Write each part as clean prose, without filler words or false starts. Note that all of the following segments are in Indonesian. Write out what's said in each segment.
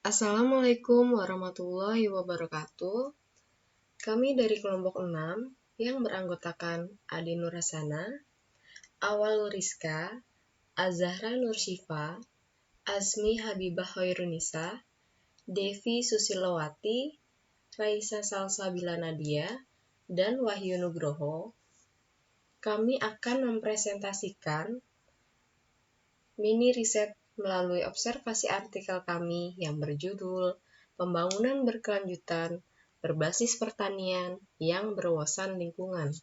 Assalamualaikum warahmatullahi wabarakatuh. Kami dari kelompok 6 yang beranggotakan Ade Nurhasana, Awal Rizka, Azahra Nursyifa, Azmi Habibah Hoirunisa, Devi Susilowati, Raisa Salsabila Nadia, dan Wahyu Nugroho. Kami akan mempresentasikan mini riset melalui observasi artikel kami yang berjudul Pembangunan Berkelanjutan Berbasis Pertanian yang Berwawasan Lingkungan.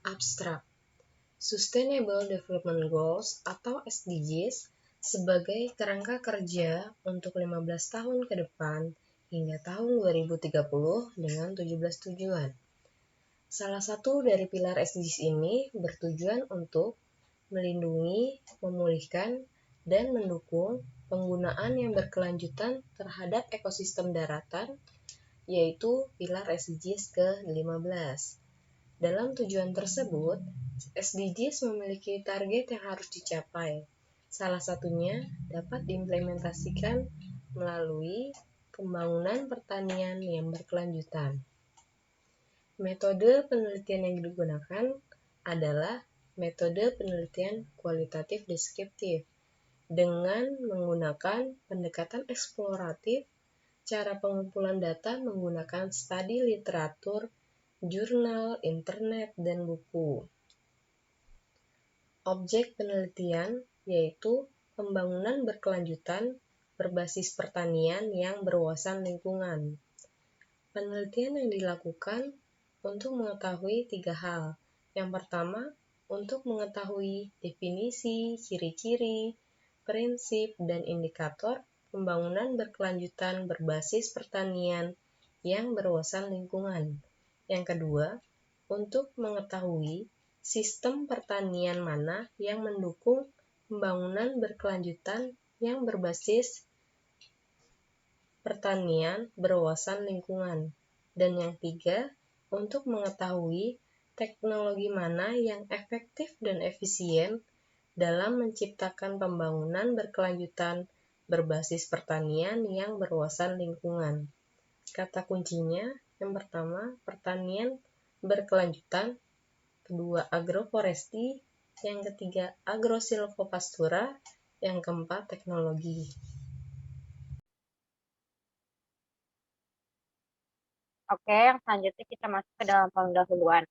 Abstrak. Sustainable Development Goals atau SDGs sebagai kerangka kerja untuk 15 tahun ke depan hingga tahun 2030 dengan 17 tujuan. Salah satu dari pilar SDGs ini bertujuan untuk melindungi, memulihkan, dan mendukung penggunaan yang berkelanjutan terhadap ekosistem daratan, yaitu pilar SDGs ke-15. Dalam tujuan tersebut, SDGs memiliki target yang harus dicapai. Salah satunya dapat diimplementasikan melalui pembangunan pertanian yang berkelanjutan. Metode penelitian yang digunakan adalah metode penelitian kualitatif deskriptif dengan menggunakan pendekatan eksploratif, cara pengumpulan data menggunakan studi literatur, jurnal, internet, dan buku. Objek penelitian yaitu pembangunan berkelanjutan berbasis pertanian yang berwawasan lingkungan. Penelitian yang dilakukan untuk mengetahui 3 hal. Yang pertama, untuk mengetahui definisi, ciri-ciri, prinsip, dan indikator pembangunan berkelanjutan berbasis pertanian yang berwawasan lingkungan. Yang kedua, untuk mengetahui sistem pertanian mana yang mendukung pembangunan berkelanjutan yang berbasis pertanian berwawasan lingkungan. Dan yang tiga, untuk mengetahui teknologi mana yang efektif dan efisien dalam menciptakan pembangunan berkelanjutan berbasis pertanian yang berwawasan lingkungan. Kata kuncinya, yang pertama, pertanian berkelanjutan, kedua, agroforestry, yang ketiga, agrosilvopastura, yang keempat, teknologi. Oke, yang selanjutnya kita masuk ke dalam pendahuluan.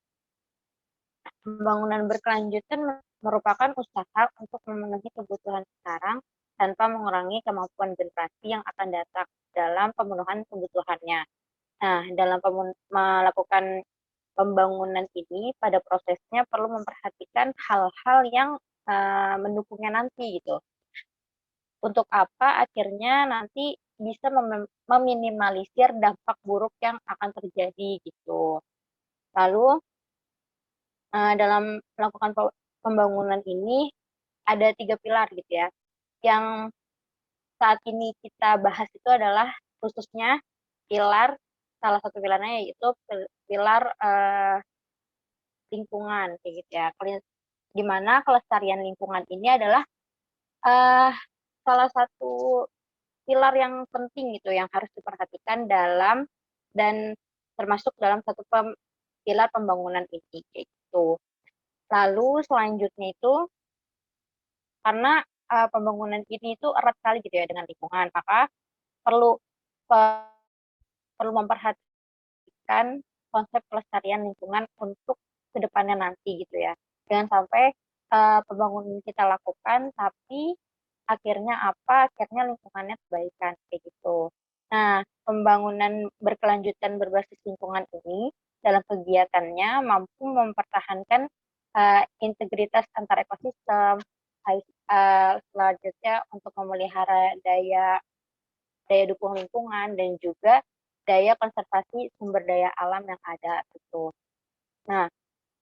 Pembangunan berkelanjutan merupakan usaha untuk memenuhi kebutuhan sekarang tanpa mengurangi kemampuan generasi yang akan datang dalam pemenuhan kebutuhannya. Nah, dalam melakukan pembangunan ini, pada prosesnya perlu memperhatikan hal-hal yang mendukungnya nanti gitu. Untuk apa akhirnya nanti bisa meminimalisir dampak buruk yang akan terjadi gitu. Lalu dalam melakukan pembangunan ini ada 3 pilar gitu ya. Yang saat ini kita bahas itu adalah khususnya salah satu pilarnya yaitu pilar lingkungan kayak gitu ya. Di mana kelestarian lingkungan ini adalah salah satu pilar yang penting gitu yang harus diperhatikan dan termasuk dalam satu pilar pembangunan ini kayak gitu. Lalu selanjutnya itu karena pembangunan ini itu erat sekali gitu ya dengan lingkungan, maka perlu memperhatikan konsep pelestarian lingkungan untuk kedepannya nanti gitu ya. Jangan sampai pembangunan kita lakukan tapi akhirnya akhirnya lingkungannya terabaikan kayak gitu. Nah, pembangunan berkelanjutan berbasis lingkungan ini dalam kegiatannya mampu mempertahankan integritas antar ekosistem, selanjutnya untuk memelihara daya dukung lingkungan dan juga daya konservasi sumber daya alam yang ada gitu. Nah,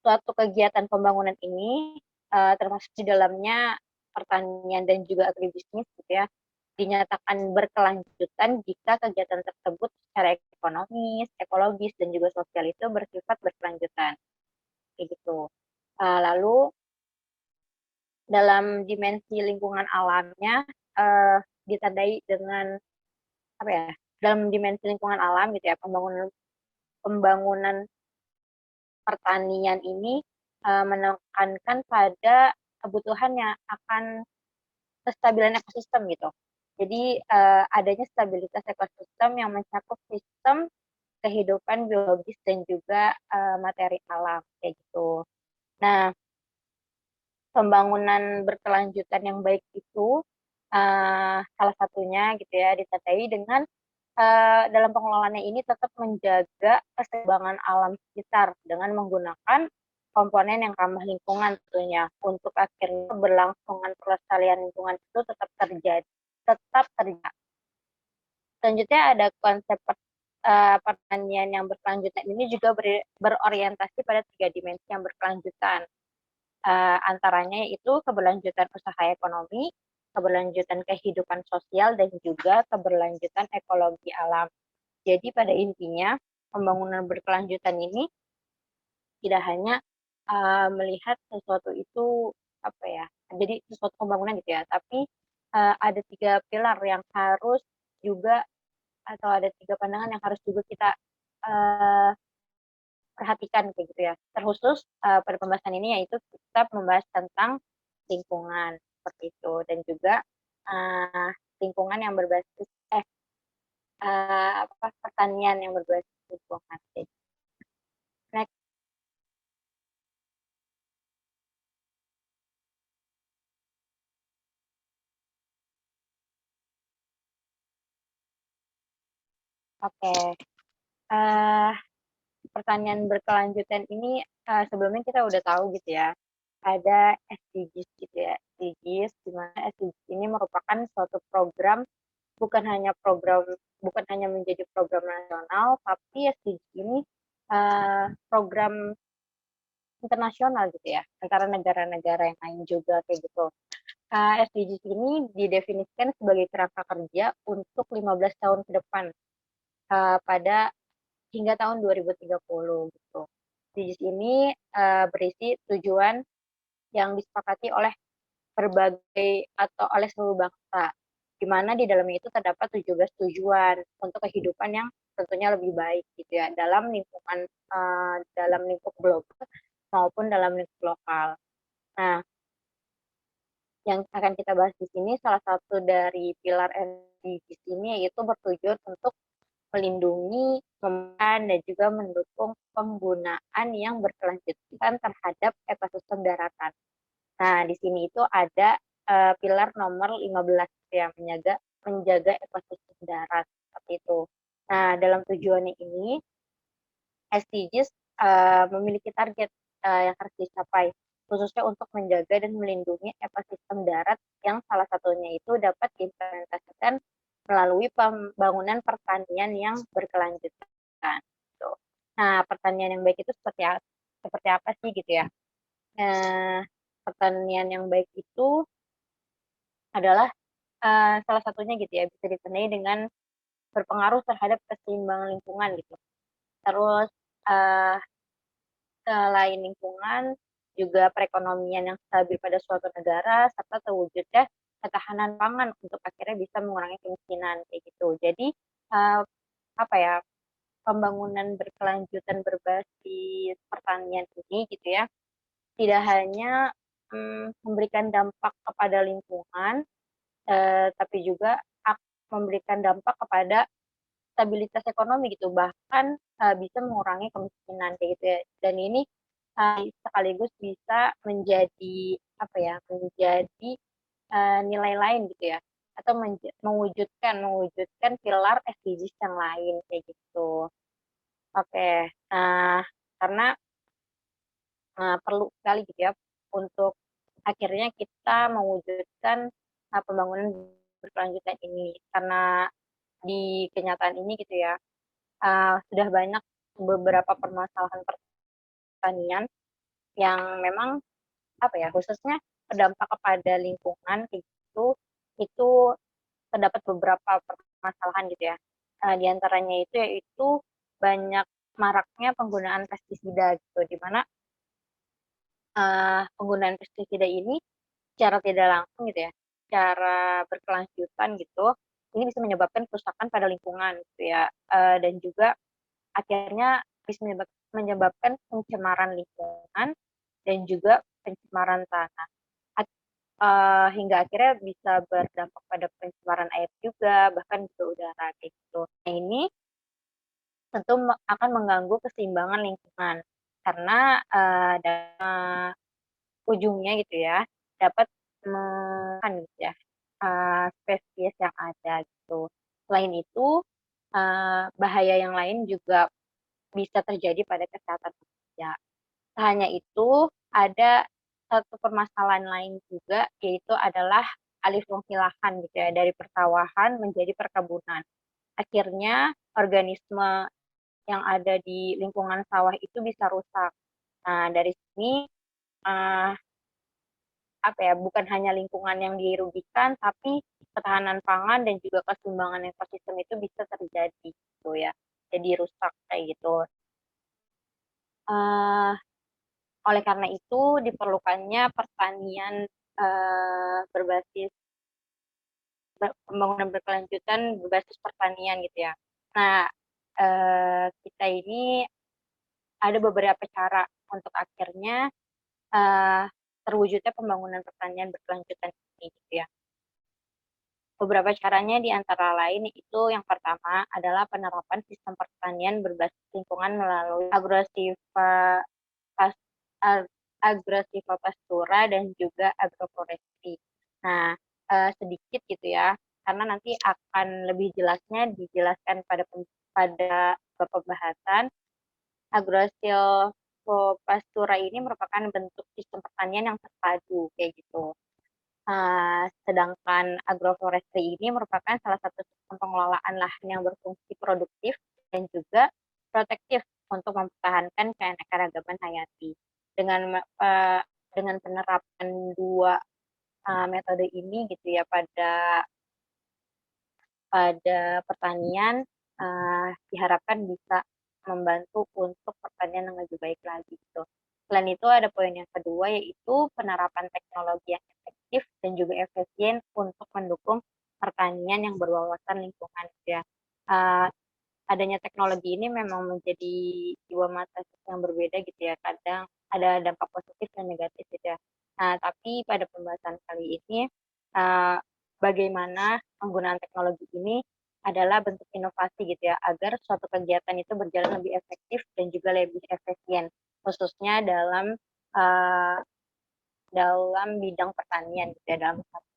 suatu kegiatan pembangunan ini termasuk di dalamnya pertanian dan juga agribisnis gitu ya, dinyatakan berkelanjutan jika kegiatan tersebut secara ekonomis, ekologis, dan juga sosial itu bersifat berkelanjutan. Kayak gitu. Lalu dalam dimensi lingkungan alamnya, ditandai dengan apa ya, dalam dimensi lingkungan alam gitu ya, pembangunan pembangunan pertanian ini menekankan pada kebutuhan yang akan kestabilan ekosistem gitu. Jadi adanya stabilitas ekosistem yang mencakup sistem kehidupan biologis dan juga materi alam kayak gitu. Nah, pembangunan berkelanjutan yang baik itu salah satunya gitu ya ditandai dengan dalam pengelolaannya ini tetap menjaga keseimbangan alam sekitar dengan menggunakan komponen yang ramah lingkungan tentunya untuk akhirnya keberlangsungan pelestarian lingkungan itu tetap terjadi, tetap terjaga. Selanjutnya ada konsep pertanian yang berkelanjutan ini juga berorientasi pada 3 dimensi yang berkelanjutan. Antaranya yaitu keberlanjutan usaha ekonomi, keberlanjutan kehidupan sosial, dan juga keberlanjutan ekologi alam. Jadi pada intinya pembangunan berkelanjutan ini tidak hanya melihat sesuatu itu apa ya, jadi sesuatu pembangunan gitu ya, tapi ada 3 pilar yang harus juga atau ada 3 pandangan yang harus juga kita uh, perhatikan kayak gitu ya. Terkhusus pada pembahasan ini yaitu kita membahas tentang lingkungan seperti itu dan juga uh, lingkungan yang berbasis apa pertanian yang berbasis lingkungan. Next, oke. Okay. Pertanian berkelanjutan ini sebelumnya kita udah tahu gitu ya. Ada SDGs gitu ya. SDGs di mana SDGs ini merupakan suatu program bukan hanya menjadi program nasional, tapi SDGs ini program internasional gitu ya antara negara-negara yang lain juga kayak gitu. SDGs ini didefinisikan sebagai kerangka kerja untuk 15 tahun ke depan pada hingga tahun 2030 gitu. SDGs ini berisi tujuan yang disepakati oleh berbagai atau oleh seluruh bangsa, di mana di dalamnya itu terdapat 17 tujuan untuk kehidupan yang tentunya lebih baik gitu ya dalam lingkungan dalam lingkup global maupun dalam lingkup lokal. Nah, yang akan kita bahas di sini salah satu dari pilar SDGs ini yaitu bertujuan untuk melindungi, dan juga mendukung penggunaan yang berkelanjutan terhadap ekosistem daratan. Nah, di sini itu ada pilar nomor 15 yang menjaga ekosistem darat seperti itu. Nah, dalam tujuannya ini SDGs memiliki target yang harus dicapai khususnya untuk menjaga dan melindungi ekosistem darat yang salah satunya itu dapat diimplementasikan melalui pembangunan pertanian yang berkelanjutan. Gitu. Nah, pertanian yang baik itu seperti apa sih gitu ya? Nah, pertanian yang baik itu adalah salah satunya gitu ya bisa ditandai dengan berpengaruh terhadap keseimbangan lingkungan gitu. Terus uh, selain lingkungan juga perekonomian yang stabil pada suatu negara serta terwujudnya ketahanan pangan untuk akhirnya bisa mengurangi kemiskinan kayak gitu. Jadi uh, apa ya pembangunan berkelanjutan berbasis pertanian ini gitu ya tidak hanya memberikan dampak kepada lingkungan tapi juga memberikan dampak kepada stabilitas ekonomi gitu bahkan bisa mengurangi kemiskinan kayak gitu ya dan ini sekaligus bisa menjadi apa ya menjadi nilai lain gitu ya atau mewujudkan pilar SDGs yang lain kayak gitu. Oke, nah karena perlu sekali gitu ya untuk akhirnya kita mewujudkan pembangunan berkelanjutan ini karena di kenyataan ini gitu ya sudah banyak beberapa permasalahan pertanian yang memang apa ya khususnya berdampak kepada lingkungan gitu itu terdapat beberapa permasalahan gitu ya. Di antaranya itu yaitu banyak maraknya penggunaan pestisida gitu di mana penggunaan pestisida ini secara tidak langsung gitu ya secara berkelanjutan gitu, ini bisa menyebabkan kerusakan pada lingkungan gitu ya, dan juga akhirnya bisa menyebabkan pencemaran lingkungan dan juga pencemaran tanah. Hingga akhirnya bisa berdampak pada pencemaran air juga, bahkan juga udara kayak gitu. Nah, ini tentu akan mengganggu keseimbangan lingkungan karena ujungnya gitu ya dapat makan gitu ya spesies yang ada gitu. Selain itu, bahaya yang lain juga bisa terjadi pada kesehatan manusia. Tak hanya itu, ada satu permasalahan lain juga, yaitu adalah alih fungsi lahan gitu ya, dari persawahan menjadi perkebunan. Akhirnya organisme yang ada di lingkungan sawah itu bisa rusak. Nah, dari sini eh, apa ya, bukan hanya lingkungan yang dirugikan, tapi ketahanan pangan dan juga keseimbangan ekosistem itu bisa terjadi gitu ya. Jadi rusak kayak gitu. Eh, oleh karena itu diperlukannya pertanian berbasis pembangunan berkelanjutan berbasis pertanian gitu ya. Nah, kita ini ada beberapa cara untuk akhirnya eh, terwujudnya pembangunan pertanian berkelanjutan ini gitu ya. Beberapa caranya di antara lain itu yang pertama adalah penerapan sistem pertanian berbasis lingkungan melalui pas- agrosilvopastura dan juga agroforestry. Nah, sedikit gitu ya, karena nanti akan lebih jelasnya dijelaskan pada pembahasan. Agrosilvopastura ini merupakan bentuk sistem pertanian yang terpadu kayak gitu. Sedangkan agroforestry ini merupakan salah satu sistem pengelolaan lahan yang berfungsi produktif dan juga protektif untuk mempertahankan keanekaragaman hayati. Dengan penerapan dua metode ini gitu ya pada pertanian diharapkan bisa membantu untuk pertanian yang lebih baik lagi gitu. Selain itu ada poin yang kedua yaitu penerapan teknologi yang efektif dan juga efisien untuk mendukung pertanian yang berwawasan lingkungan gitu ya. Uh, Adanya teknologi ini memang menjadi dua mata yang berbeda gitu ya. Kadang ada dampak positif dan negatif gitu ya. Nah, tapi pada pembahasan kali ini uh, bagaimana penggunaan teknologi ini adalah bentuk inovasi gitu ya, agar suatu kegiatan itu berjalan lebih efektif dan juga lebih efisien, khususnya uh, dalam bidang pertanian gitu ya, dalam pertanian.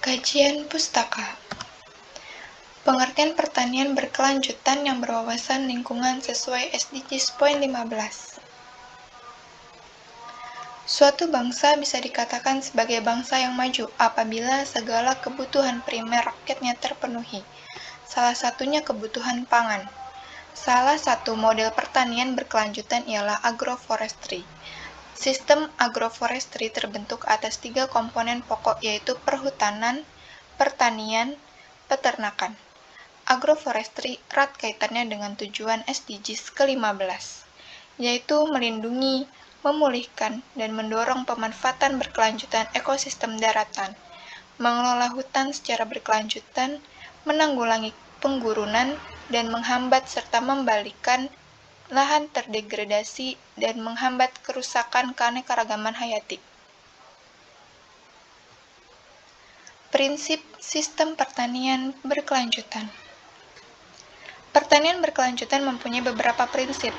Kajian Pustaka. Pengertian pertanian berkelanjutan yang berwawasan lingkungan sesuai SDGs Poin 15. Suatu bangsa bisa dikatakan sebagai bangsa yang maju apabila segala kebutuhan primer rakyatnya terpenuhi. Salah satunya kebutuhan pangan. Salah satu model pertanian berkelanjutan ialah agroforestry. Sistem agroforestry terbentuk atas 3 komponen pokok yaitu perhutanan, pertanian, peternakan. Agroforestry erat kaitannya dengan tujuan SDGs ke-15, yaitu melindungi, memulihkan, dan mendorong pemanfaatan berkelanjutan ekosistem daratan, mengelola hutan secara berkelanjutan, menanggulangi penggurunan, dan menghambat serta membalikan lahan terdegradasi dan menghambat kerusakan keanekaragaman hayati. Prinsip sistem pertanian berkelanjutan. Pertanian berkelanjutan mempunyai beberapa prinsip,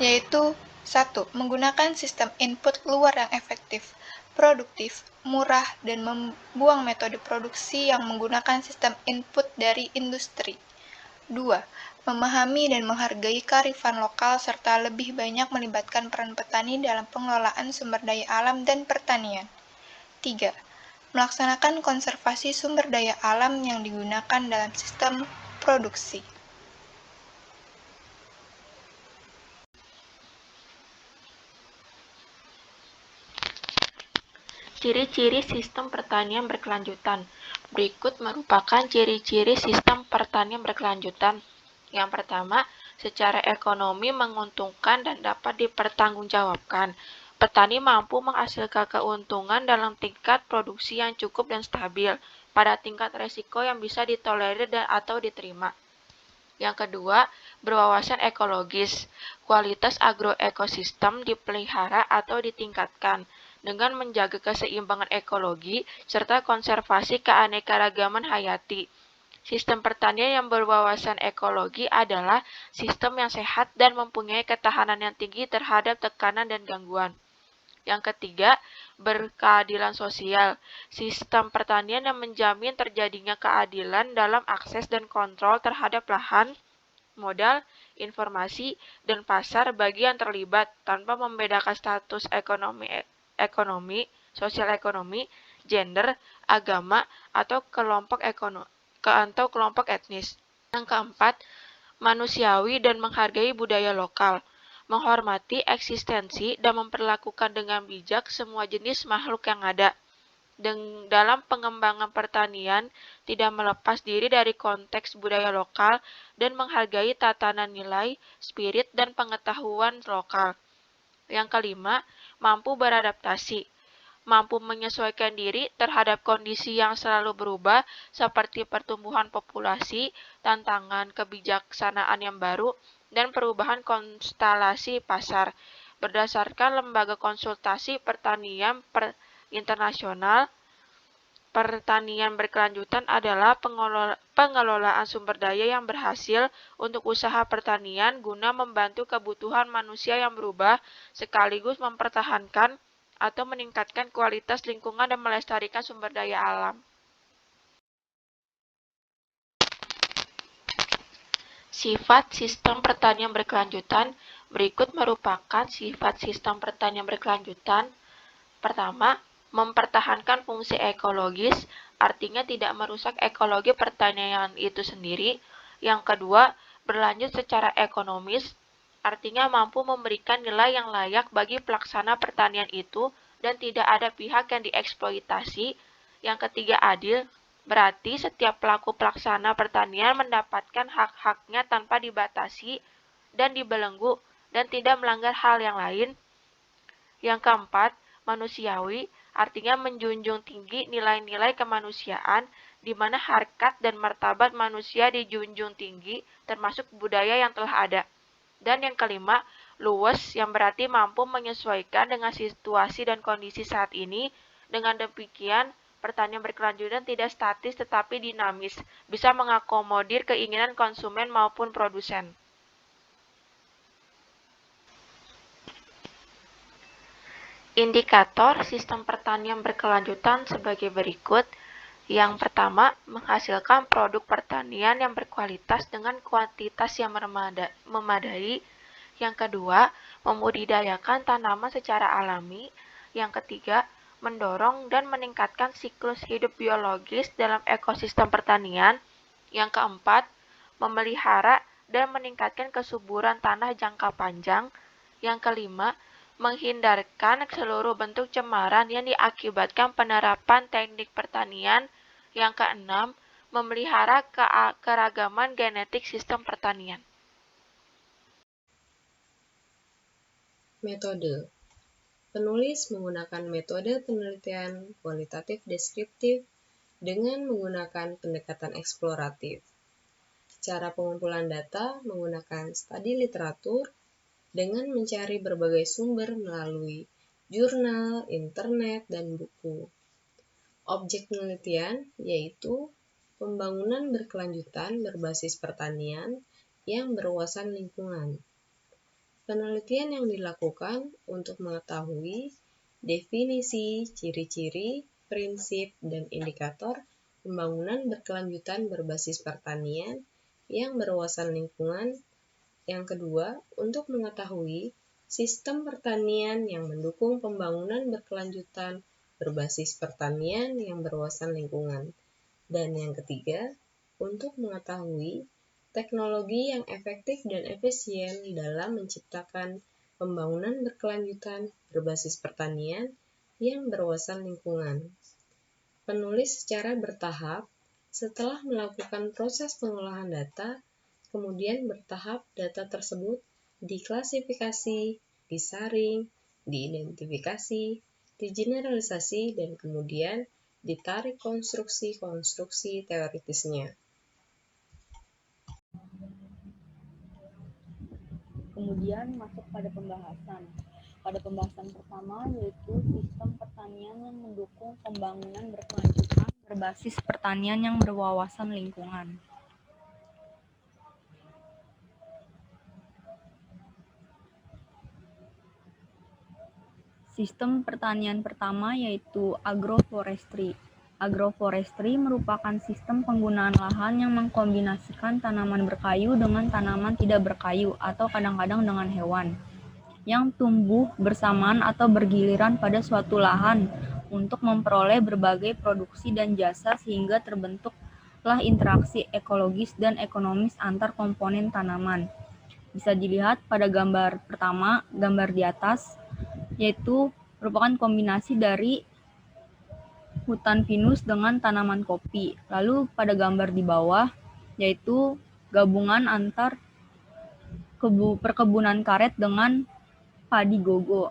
yaitu 1. Menggunakan sistem input luar yang efektif, produktif, murah, dan membuang metode produksi yang menggunakan sistem input dari industri. 2. Memahami dan menghargai kearifan lokal serta lebih banyak melibatkan peran petani dalam pengelolaan sumber daya alam dan pertanian. 3. Melaksanakan konservasi sumber daya alam yang digunakan dalam sistem produksi. Ciri-ciri sistem pertanian berkelanjutan. Berikut merupakan ciri-ciri sistem pertanian berkelanjutan. Yang pertama, secara ekonomi menguntungkan dan dapat dipertanggungjawabkan. petani mampu menghasilkan keuntungan dalam tingkat produksi yang cukup dan stabil pada tingkat resiko yang bisa ditolerir dan atau diterima. Yang kedua, berwawasan ekologis. Kualitas agroekosistem dipelihara atau ditingkatkan dengan menjaga keseimbangan ekologi serta konservasi keanekaragaman hayati. Sistem pertanian yang berwawasan ekologi adalah sistem yang sehat dan mempunyai ketahanan yang tinggi terhadap tekanan dan gangguan. Yang ketiga, berkeadilan sosial. Sistem pertanian yang menjamin terjadinya keadilan dalam akses dan kontrol terhadap lahan, modal, informasi, dan pasar bagi yang terlibat tanpa membedakan status ekonomi, sosial ekonomi, gender, agama, atau kelompok etnis. Yang keempat, manusiawi dan menghargai budaya lokal. Menghormati eksistensi dan memperlakukan dengan bijak semua jenis makhluk yang ada. Dalam pengembangan pertanian, tidak melepas diri dari konteks budaya lokal dan menghargai tatanan nilai, spirit, dan pengetahuan lokal. Yang kelima, mampu beradaptasi. Mampu menyesuaikan diri terhadap kondisi yang selalu berubah seperti pertumbuhan populasi, tantangan kebijaksanaan yang baru, dan perubahan konstelasi pasar. Berdasarkan lembaga konsultasi pertanian internasional, pertanian berkelanjutan adalah pengelolaan sumber daya yang berhasil untuk usaha pertanian guna membantu kebutuhan manusia yang berubah, sekaligus mempertahankan atau meningkatkan kualitas lingkungan dan melestarikan sumber daya alam. Sifat sistem pertanian berkelanjutan. Berikut merupakan sifat sistem pertanian berkelanjutan. Pertama, mempertahankan fungsi ekologis, artinya tidak merusak ekologi pertanian itu sendiri. Yang kedua, berlanjut secara ekonomis, artinya mampu memberikan nilai yang layak bagi pelaksana pertanian itu dan tidak ada pihak yang dieksploitasi. Yang ketiga, adil, berarti setiap pelaku pelaksana pertanian mendapatkan hak-haknya tanpa dibatasi dan dibelenggu dan tidak melanggar hal yang lain. Yang keempat, manusiawi, artinya menjunjung tinggi nilai-nilai kemanusiaan di mana harkat dan martabat manusia dijunjung tinggi termasuk budaya yang telah ada. Dan yang kelima, luwes yang berarti mampu menyesuaikan dengan situasi dan kondisi saat ini. Dengan demikian, pertanian berkelanjutan tidak statis tetapi dinamis, bisa mengakomodir keinginan konsumen maupun produsen. Indikator sistem pertanian berkelanjutan sebagai berikut. Yang pertama, menghasilkan produk pertanian yang berkualitas dengan kuantitas yang memadai. Yang kedua, membudidayakan tanaman secara alami. Yang ketiga, mendorong dan meningkatkan siklus hidup biologis dalam ekosistem pertanian. Yang keempat, memelihara dan meningkatkan kesuburan tanah jangka panjang. Yang kelima, menghindarkan seluruh bentuk cemaran yang diakibatkan penerapan teknik pertanian. Yang keenam, memelihara keragaman genetik sistem pertanian. Metode. Penulis menggunakan metode penelitian kualitatif deskriptif dengan menggunakan pendekatan eksploratif. Cara pengumpulan data menggunakan studi literatur dengan mencari berbagai sumber melalui jurnal, internet, dan buku. Objek penelitian yaitu pembangunan berkelanjutan berbasis pertanian yang berwawasan lingkungan. Penelitian yang dilakukan untuk mengetahui definisi, ciri-ciri, prinsip, dan indikator pembangunan berkelanjutan berbasis pertanian yang berwawasan lingkungan. Yang kedua, untuk mengetahui sistem pertanian yang mendukung pembangunan berkelanjutan berbasis pertanian yang berwawasan lingkungan. Dan yang ketiga, untuk mengetahui teknologi yang efektif dan efisien dalam menciptakan pembangunan berkelanjutan berbasis pertanian yang berwawasan lingkungan. Penulis secara bertahap, setelah melakukan proses pengolahan data, kemudian bertahap data tersebut diklasifikasi, disaring, diidentifikasi, digeneralisasi, dan kemudian ditarik konstruksi-konstruksi teoritisnya. Kemudian masuk pada pembahasan. Pada pembahasan pertama yaitu sistem pertanian yang mendukung pembangunan berkelanjutan berbasis pertanian yang berwawasan lingkungan. Sistem pertanian pertama yaitu agroforestry. Agroforestry merupakan sistem penggunaan lahan yang mengkombinasikan tanaman berkayu dengan tanaman tidak berkayu atau kadang-kadang dengan hewan yang tumbuh bersamaan atau bergiliran pada suatu lahan untuk memperoleh berbagai produksi dan jasa sehingga terbentuklah interaksi ekologis dan ekonomis antar komponen tanaman. Bisa dilihat pada gambar pertama, gambar di atas, yaitu merupakan kombinasi dari hutan pinus dengan tanaman kopi. Lalu pada gambar di bawah, yaitu gabungan antar perkebunan karet dengan padi gogo.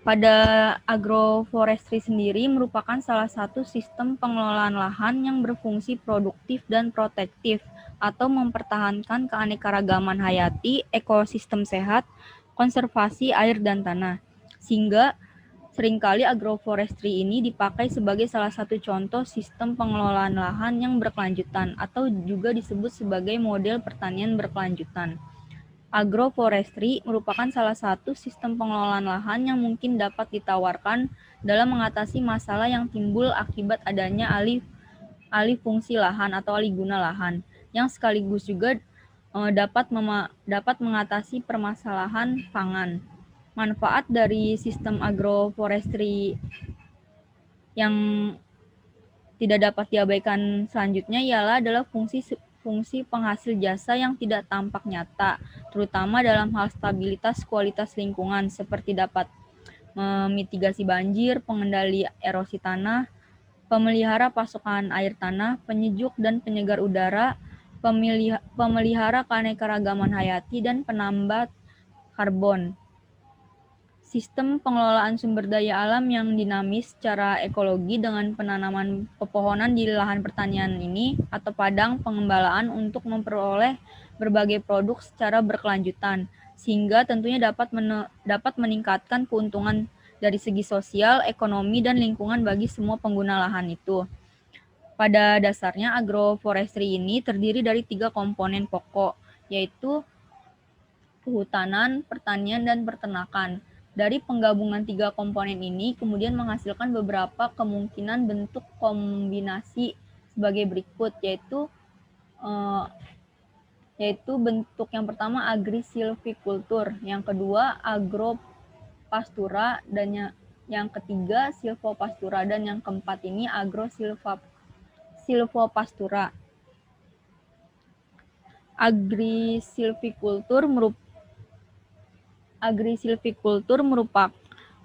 Pada agroforestry sendiri merupakan salah satu sistem pengelolaan lahan yang berfungsi produktif dan protektif atau mempertahankan keanekaragaman hayati, ekosistem sehat, konservasi air dan tanah. Sehingga seringkali agroforestry ini dipakai sebagai salah satu contoh sistem pengelolaan lahan yang berkelanjutan atau juga disebut sebagai model pertanian berkelanjutan. Agroforestry merupakan salah satu sistem pengelolaan lahan yang mungkin dapat ditawarkan dalam mengatasi masalah yang timbul akibat adanya alih fungsi lahan atau alih guna lahan, yang sekaligus juga dapat mengatasi permasalahan pangan. Manfaat dari sistem agroforestry yang tidak dapat diabaikan selanjutnya adalah fungsi penghasil jasa yang tidak tampak nyata, terutama dalam hal stabilitas kualitas lingkungan, seperti dapat memitigasi banjir, pengendali erosi tanah, pemelihara pasokan air tanah, penyejuk dan penyegar udara, pemelihara keanekaragaman hayati, dan penambat karbon. Sistem pengelolaan sumber daya alam yang dinamis secara ekologi dengan penanaman pepohonan di lahan pertanian ini atau padang pengembalaan untuk memperoleh berbagai produk secara berkelanjutan, sehingga tentunya dapat meningkatkan keuntungan dari segi sosial, ekonomi, dan lingkungan bagi semua pengguna lahan itu. Pada dasarnya agroforestry ini terdiri dari 3 komponen pokok, yaitu kehutanan, pertanian, dan peternakan. Dari penggabungan 3 komponen ini kemudian menghasilkan beberapa kemungkinan bentuk kombinasi sebagai berikut, yaitu bentuk yang pertama agrisilvicultur, yang kedua agropastura, dan yang ketiga silvopastura, dan yang keempat ini agrosilvopastura. Agrisilvicultur merupakan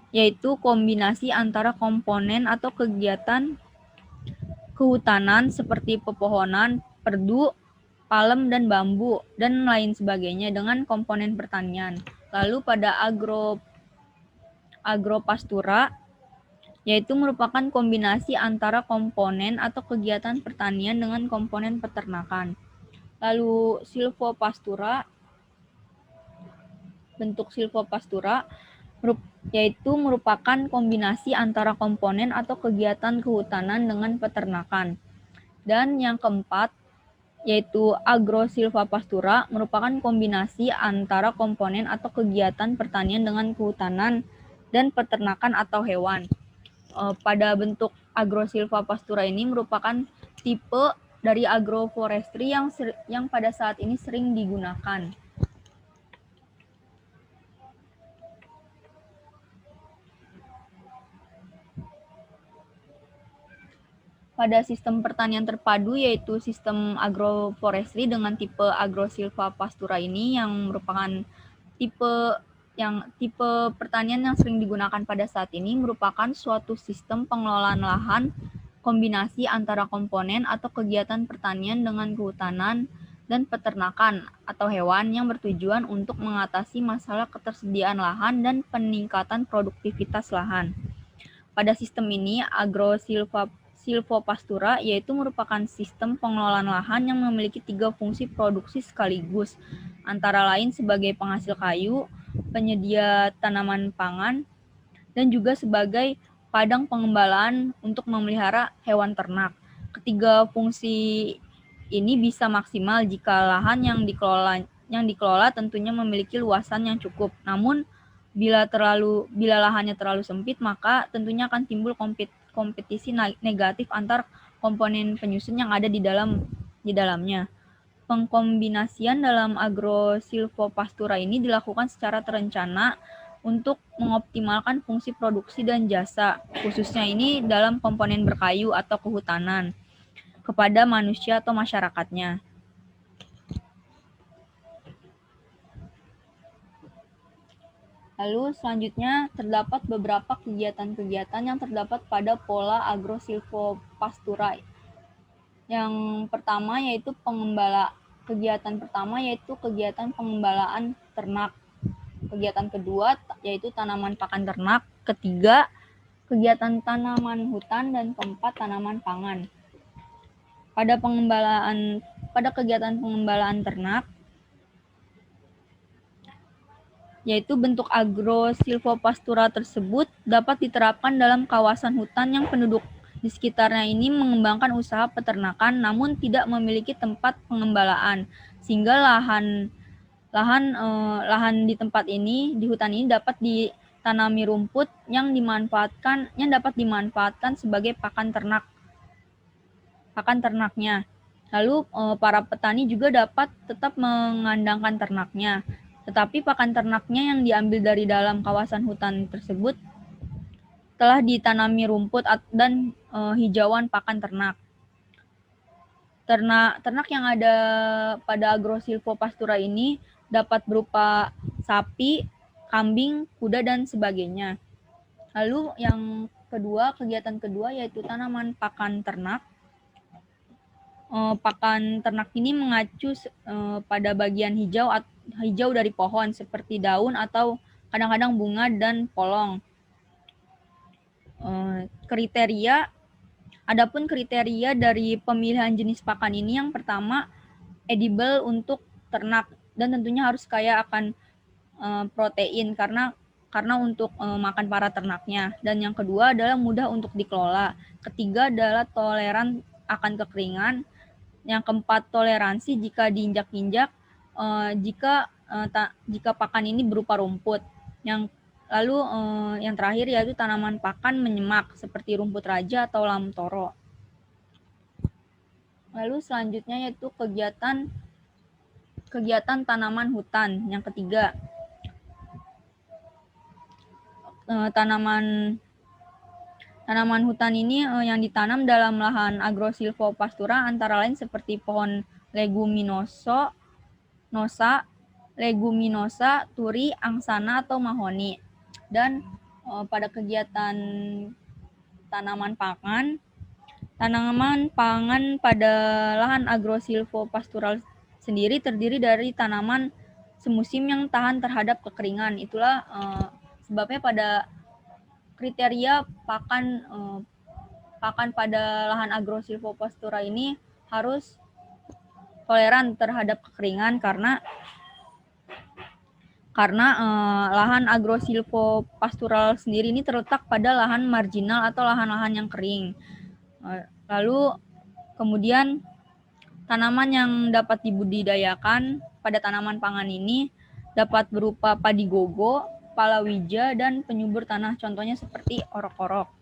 yaitu kombinasi antara komponen atau kegiatan kehutanan seperti pepohonan, perdu, palem, dan bambu, dan lain sebagainya dengan komponen pertanian. Lalu pada agropastura yaitu merupakan kombinasi antara komponen atau kegiatan pertanian dengan komponen peternakan. Lalu bentuk silvopastura yaitu merupakan kombinasi antara komponen atau kegiatan kehutanan dengan peternakan. Dan yang keempat, yaitu agrosilvopastura merupakan kombinasi antara komponen atau kegiatan pertanian dengan kehutanan dan peternakan atau hewan. Pada bentuk agrosilvopastura ini merupakan tipe dari agroforestry yang pada saat ini sering digunakan. Pada sistem pertanian terpadu yaitu sistem agroforestry dengan tipe agrosilvopastura ini yang merupakan tipe pertanian yang sering digunakan pada saat ini merupakan suatu sistem pengelolaan lahan kombinasi antara komponen atau kegiatan pertanian dengan kehutanan dan peternakan atau hewan yang bertujuan untuk mengatasi masalah ketersediaan lahan dan peningkatan produktivitas lahan. Pada sistem ini, silvopastura yaitu merupakan sistem pengelolaan lahan yang memiliki 3 fungsi produksi sekaligus, antara lain sebagai penghasil kayu, penyedia tanaman pangan, dan juga sebagai padang pengembalaan untuk memelihara hewan ternak. Ketiga fungsi ini bisa maksimal jika lahan yang dikelola tentunya memiliki luasan yang cukup. Namun bila lahannya terlalu sempit, maka tentunya akan timbul kompetisi negatif antar komponen penyusun yang ada di dalamnya. Pengkombinasian dalam agrosilvopastura ini dilakukan secara terencana untuk mengoptimalkan fungsi produksi dan jasa, khususnya ini dalam komponen berkayu atau kehutanan, kepada manusia atau masyarakatnya. Lalu selanjutnya terdapat beberapa kegiatan-kegiatan yang terdapat pada pola agrosilvopastura. Yang pertama yaitu kegiatan pertama yaitu kegiatan pengembalaan ternak. Kegiatan kedua yaitu tanaman pakan ternak. Ketiga, kegiatan tanaman hutan, dan keempat, tanaman pangan. Pada kegiatan pengembalaan ternak, yaitu bentuk agrosilvopastura tersebut dapat diterapkan dalam kawasan hutan yang penduduk di sekitarnya ini mengembangkan usaha peternakan namun tidak memiliki tempat pengembalaan, sehingga lahan di tempat ini, di hutan ini dapat ditanami rumput yang dapat dimanfaatkan sebagai pakan ternaknya. Lalu para petani juga dapat tetap mengandangkan ternaknya, tetapi pakan ternaknya yang diambil dari dalam kawasan hutan tersebut telah ditanami rumput dan hijauan pakan ternak. Ternak yang ada pada agrosilvopastura ini dapat berupa sapi, kambing, kuda, dan sebagainya. Lalu kegiatan kedua yaitu tanaman pakan ternak. Pakan ternak ini mengacu pada bagian hijau dari pohon seperti daun atau kadang-kadang bunga dan polong. Adapun kriteria dari pemilihan jenis pakan ini, yang pertama edible untuk ternak dan tentunya harus kaya akan protein karena untuk makan para ternaknya. Dan yang kedua adalah mudah untuk dikelola. Ketiga adalah toleran akan kekeringan. Yang keempat, toleransi jika diinjak-injak jika pakan ini berupa rumput. Lalu yang terakhir yaitu tanaman pakan menyemak seperti rumput raja atau lam toro. Lalu selanjutnya yaitu kegiatan tanaman hutan. Yang ketiga, tanaman hutan ini yang ditanam dalam lahan agrosilvopastura antara lain seperti pohon leguminosa, turi, angsana, atau mahoni. Dan pada kegiatan tanaman pangan pada lahan agrosilvopastural sendiri terdiri dari tanaman semusim yang tahan terhadap kekeringan. Itulah sebabnya pada kriteria pakan pada lahan agrosilvopastura ini harus toleran terhadap kekeringan karena lahan agrosilvopastural sendiri ini terletak pada lahan marginal atau lahan-lahan yang kering. Lalu kemudian tanaman yang dapat dibudidayakan pada tanaman pangan ini dapat berupa padi gogo, palawija, dan penyubur tanah, contohnya seperti orok-orok.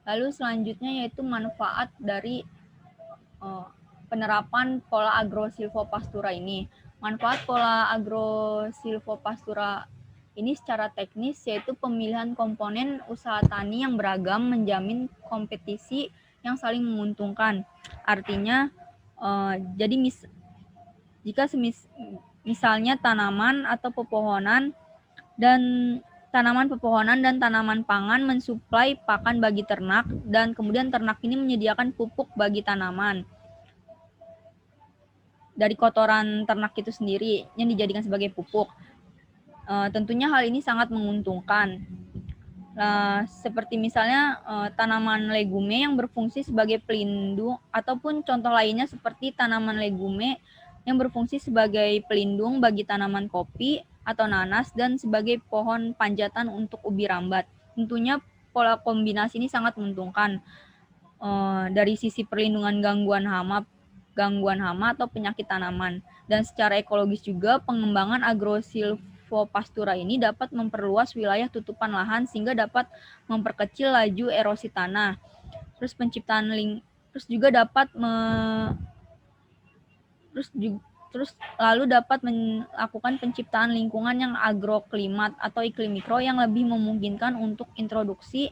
Lalu selanjutnya yaitu manfaat dari penerapan pola agrosilvopastura ini. Manfaat pola agrosilvopastura ini secara teknis yaitu pemilihan komponen usaha tani yang beragam menjamin kompetisi yang saling menguntungkan. Artinya, jika misalnya tanaman pepohonan dan tanaman pangan mensuplai pakan bagi ternak, dan kemudian ternak ini menyediakan pupuk bagi tanaman. dari kotoran ternak itu sendiri yang dijadikan sebagai pupuk. Tentunya hal ini sangat menguntungkan. Seperti misalnya tanaman legume yang berfungsi sebagai pelindung, ataupun contoh lainnya seperti tanaman legume yang berfungsi sebagai pelindung bagi tanaman kopi atau nanas dan sebagai pohon panjatan untuk ubi rambat. Tentunya pola kombinasi ini sangat menguntungkan dari sisi perlindungan gangguan hama atau penyakit tanaman. Dan secara ekologis juga pengembangan agrosilvopastura ini dapat memperluas wilayah tutupan lahan sehingga dapat memperkecil laju erosi tanah. Lalu dapat melakukan penciptaan lingkungan yang agroklimat atau iklim mikro yang lebih memungkinkan untuk introduksi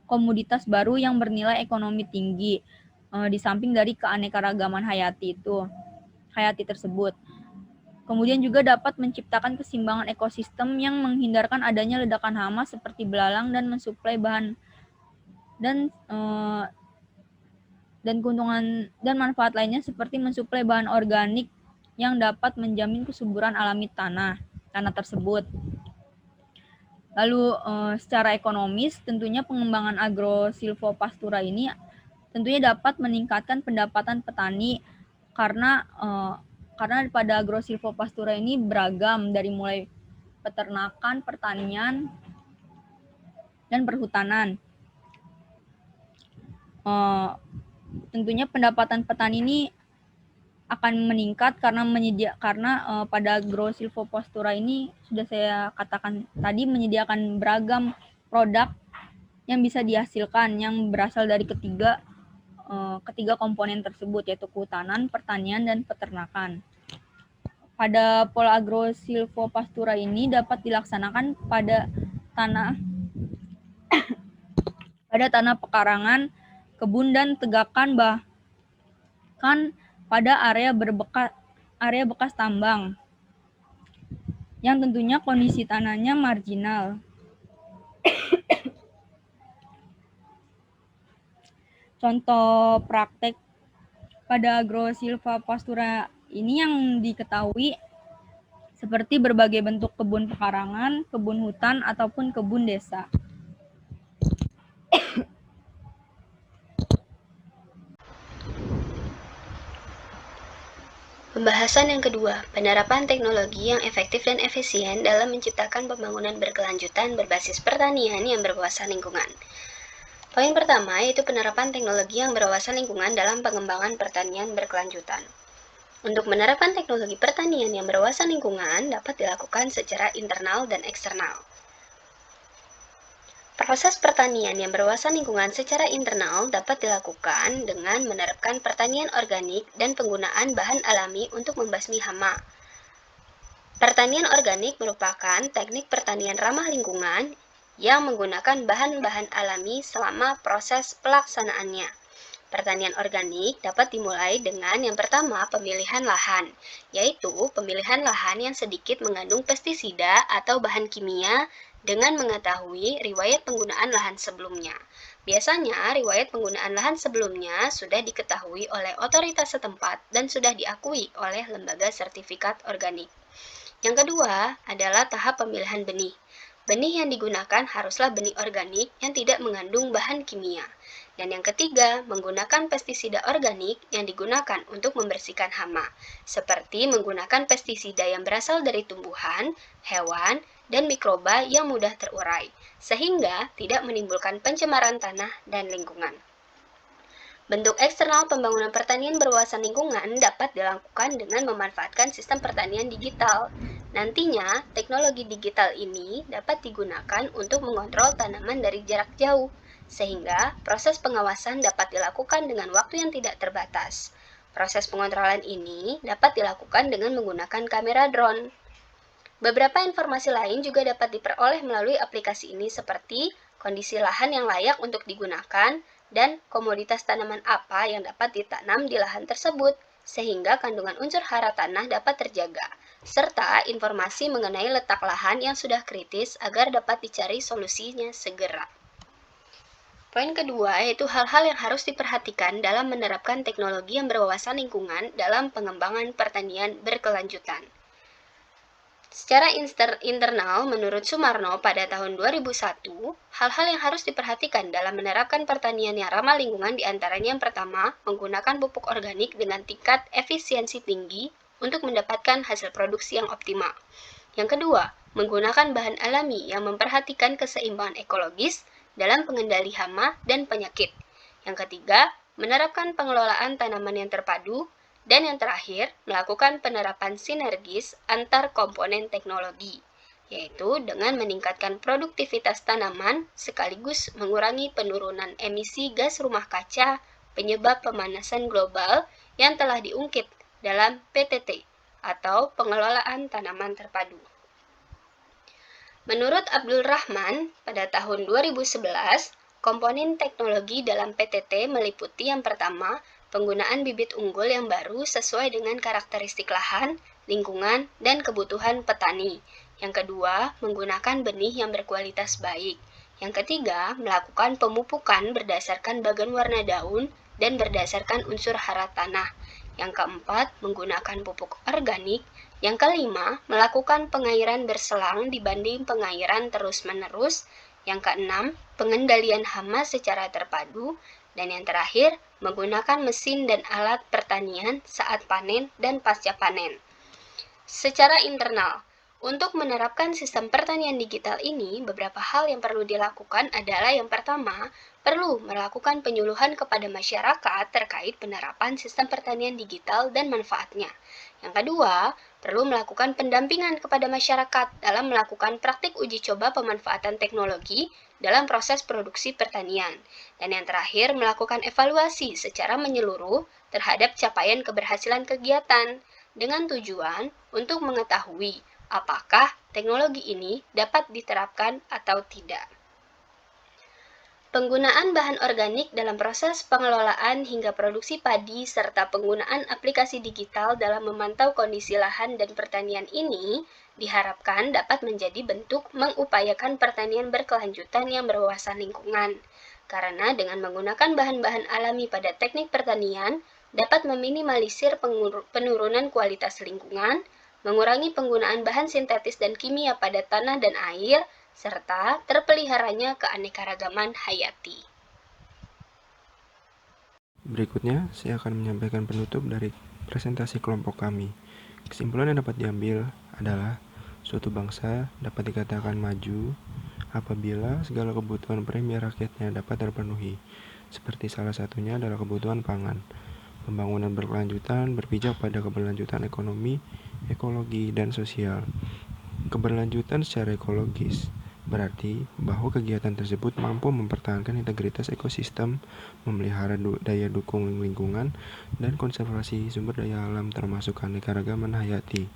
komoditas baru yang bernilai ekonomi tinggi, di samping dari keanekaragaman hayati tersebut. Kemudian juga dapat menciptakan keseimbangan ekosistem yang menghindarkan adanya ledakan hama seperti belalang dan mensuplai bahan dan keuntungan dan manfaat lainnya seperti mensuplai bahan organik yang dapat menjamin kesuburan alami tanah tersebut. Lalu secara ekonomis tentunya pengembangan agrosilvopastura ini tentunya dapat meningkatkan pendapatan petani karena pada agrosilvopastura ini beragam dari mulai peternakan, pertanian, dan perhutanan. Tentunya pendapatan petani ini akan meningkat karena pada agrosilvopastura ini sudah saya katakan tadi menyediakan beragam produk yang bisa dihasilkan yang berasal dari ketiga komponen tersebut, yaitu kehutanan, pertanian, dan peternakan. Pada pola agrosilvopastura ini dapat dilaksanakan pada tanah pekarangan, kebun, dan tegakan, bahkan pada area bekas tambang yang tentunya kondisi tanahnya marginal. Contoh praktek pada agrosilvopastura ini yang diketahui seperti berbagai bentuk kebun pekarangan, kebun hutan, ataupun kebun desa. Pembahasan yang kedua, penerapan teknologi yang efektif dan efisien dalam menciptakan pembangunan berkelanjutan berbasis pertanian yang berwawasan lingkungan. Poin pertama yaitu penerapan teknologi yang berwawasan lingkungan dalam pengembangan pertanian berkelanjutan. Untuk menerapkan teknologi pertanian yang berwawasan lingkungan dapat dilakukan secara internal dan eksternal. Proses pertanian yang berwawasan lingkungan secara internal dapat dilakukan dengan menerapkan pertanian organik dan penggunaan bahan alami untuk membasmi hama. Pertanian organik merupakan teknik pertanian ramah lingkungan yang menggunakan bahan-bahan alami selama proses pelaksanaannya. Pertanian organik dapat dimulai dengan yang pertama pemilihan lahan, yaitu pemilihan lahan yang sedikit mengandung pestisida atau bahan kimia dengan mengetahui riwayat penggunaan lahan sebelumnya. Biasanya, riwayat penggunaan lahan sebelumnya sudah diketahui oleh otoritas setempat dan sudah diakui oleh lembaga sertifikat organik. Yang kedua adalah tahap pemilihan benih. Benih yang digunakan haruslah benih organik yang tidak mengandung bahan kimia. Dan yang ketiga, menggunakan pestisida organik yang digunakan untuk membersihkan hama, seperti menggunakan pestisida yang berasal dari tumbuhan, hewan, dan mikroba yang mudah terurai, sehingga tidak menimbulkan pencemaran tanah dan lingkungan. Bentuk eksternal pembangunan pertanian berwawasan lingkungan dapat dilakukan dengan memanfaatkan sistem pertanian digital. Nantinya, teknologi digital ini dapat digunakan untuk mengontrol tanaman dari jarak jauh, sehingga proses pengawasan dapat dilakukan dengan waktu yang tidak terbatas. Proses pengontrolan ini dapat dilakukan dengan menggunakan kamera drone. Beberapa informasi lain juga dapat diperoleh melalui aplikasi ini seperti kondisi lahan yang layak untuk digunakan dan komoditas tanaman apa yang dapat ditanam di lahan tersebut, sehingga kandungan unsur hara tanah dapat terjaga, serta informasi mengenai letak lahan yang sudah kritis agar dapat dicari solusinya segera. Poin kedua yaitu hal-hal yang harus diperhatikan dalam menerapkan teknologi yang berwawasan lingkungan dalam pengembangan pertanian berkelanjutan. Secara internal, menurut Sumarno pada tahun 2001, hal-hal yang harus diperhatikan dalam menerapkan pertanian yang ramah lingkungan diantaranya yang pertama, menggunakan pupuk organik dengan tingkat efisiensi tinggi untuk mendapatkan hasil produksi yang optimal. Yang kedua, menggunakan bahan alami yang memperhatikan keseimbangan ekologis dalam pengendali hama dan penyakit. Yang ketiga, menerapkan pengelolaan tanaman yang terpadu. Dan yang terakhir, melakukan penerapan sinergis antar komponen teknologi, yaitu dengan meningkatkan produktivitas tanaman sekaligus mengurangi penurunan emisi gas rumah kaca penyebab pemanasan global yang telah diungkit dalam PTT atau pengelolaan tanaman terpadu. Menurut Abdul Rahman, pada tahun 2011, komponen teknologi dalam PTT meliputi yang pertama, penggunaan bibit unggul yang baru sesuai dengan karakteristik lahan, lingkungan, dan kebutuhan petani. Yang kedua, menggunakan benih yang berkualitas baik. Yang ketiga, melakukan pemupukan berdasarkan bagan warna daun dan berdasarkan unsur hara tanah. Yang keempat, menggunakan pupuk organik. Yang kelima, melakukan pengairan berselang dibanding pengairan terus-menerus. Yang keenam, pengendalian hama secara terpadu. Dan yang terakhir, menggunakan mesin dan alat pertanian saat panen dan pasca panen. Secara internal, untuk menerapkan sistem pertanian digital ini, beberapa hal yang perlu dilakukan adalah yang pertama, perlu melakukan penyuluhan kepada masyarakat terkait penerapan sistem pertanian digital dan manfaatnya. Yang kedua, perlu melakukan pendampingan kepada masyarakat dalam melakukan praktik uji coba pemanfaatan teknologi dalam proses produksi pertanian. Dan yang terakhir, melakukan evaluasi secara menyeluruh terhadap capaian keberhasilan kegiatan dengan tujuan untuk mengetahui apakah teknologi ini dapat diterapkan atau tidak. Penggunaan bahan organik dalam proses pengelolaan hingga produksi padi serta penggunaan aplikasi digital dalam memantau kondisi lahan dan pertanian ini diharapkan dapat menjadi bentuk mengupayakan pertanian berkelanjutan yang berwawasan lingkungan. Karena dengan menggunakan bahan-bahan alami pada teknik pertanian dapat meminimalisir penurunan kualitas lingkungan, mengurangi penggunaan bahan sintetis dan kimia pada tanah dan air, serta terpeliharanya keanekaragaman hayati. Berikutnya, saya akan menyampaikan penutup dari presentasi kelompok kami. Kesimpulan yang dapat diambil adalah suatu bangsa dapat dikatakan maju apabila segala kebutuhan primer rakyatnya dapat terpenuhi, seperti salah satunya adalah kebutuhan pangan. Pembangunan berkelanjutan berpijak pada keberlanjutan ekonomi, ekologi, dan sosial. Keberlanjutan secara ekologis berarti bahwa kegiatan tersebut mampu mempertahankan integritas ekosistem, memelihara daya dukung lingkungan, dan konservasi sumber daya alam termasuk keanekaragaman hayati.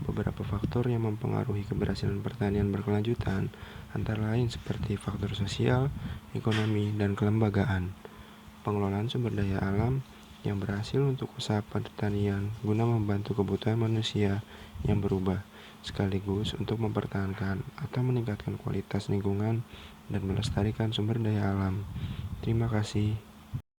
Beberapa faktor yang mempengaruhi keberhasilan pertanian berkelanjutan antara lain seperti faktor sosial, ekonomi, dan kelembagaan. Pengelolaan sumber daya alam yang berhasil untuk usaha pertanian guna membantu kebutuhan manusia yang berubah, sekaligus untuk mempertahankan atau meningkatkan kualitas lingkungan dan melestarikan sumber daya alam. Terima kasih.